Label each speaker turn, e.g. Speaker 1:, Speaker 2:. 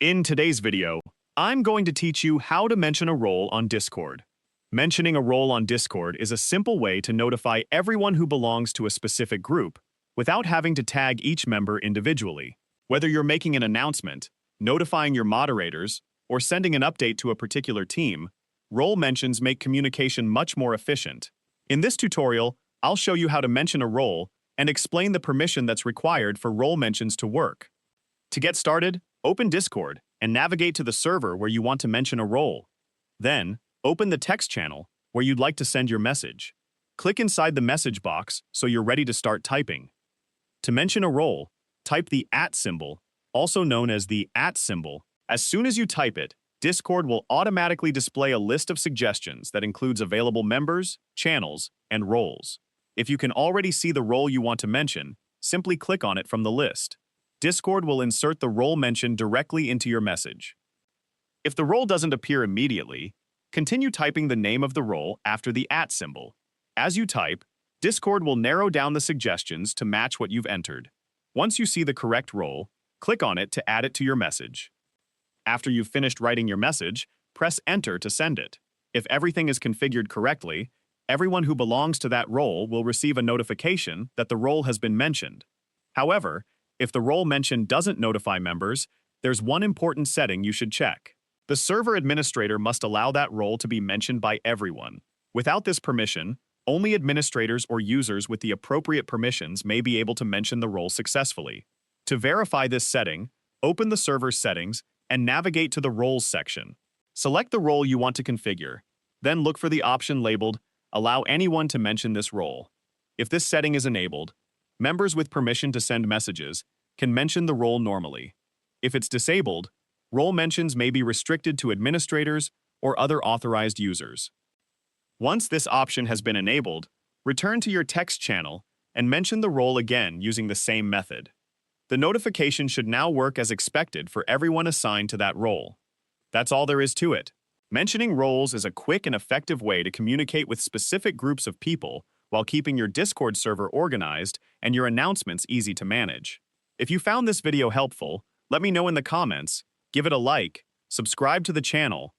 Speaker 1: In today's video, I'm going to teach you how to mention a role on Discord. Mentioning a role on Discord is a simple way to notify everyone who belongs to a specific group without having to tag each member individually. Whether you're making an announcement, notifying your moderators, or sending an update to a particular team, role mentions make communication much more efficient. In this tutorial, I'll show you how to mention a role and explain the permission that's required for role mentions to work. To get started, open Discord and navigate to the server where you want to mention a role. Then, open the text channel where you'd like to send your message. Click inside the message box so you're ready to start typing. To mention a role, type the @ symbol, also known as the @ symbol. As soon as you type it, Discord will automatically display a list of suggestions that includes available members, channels, and roles. If you can already see the role you want to mention, simply click on it from the list. Discord will insert the role mentioned directly into your message. If the role doesn't appear immediately, continue typing the name of the role after the @ symbol. As you type, Discord will narrow down the suggestions to match what you've entered. Once you see the correct role, click on it to add it to your message. After you've finished writing your message, press Enter to send it. If everything is configured correctly, everyone who belongs to that role will receive a notification that the role has been mentioned. However, if the role mentioned doesn't notify members, there's one important setting you should check. The server administrator must allow that role to be mentioned by everyone. Without this permission, only administrators or users with the appropriate permissions may be able to mention the role successfully. To verify this setting, open the server's settings and navigate to the Roles section. Select the role you want to configure, then look for the option labeled Allow anyone to mention this role. If this setting is enabled, members with permission to send messages can mention the role normally. If it's disabled, role mentions may be restricted to administrators or other authorized users. Once this option has been enabled, return to your text channel and mention the role again using the same method. The notification should now work as expected for everyone assigned to that role. That's all there is to it. Mentioning roles is a quick and effective way to communicate with specific groups of people while keeping your Discord server organized and your announcements easy to manage. If you found this video helpful, let me know in the comments, give it a like, subscribe to the channel,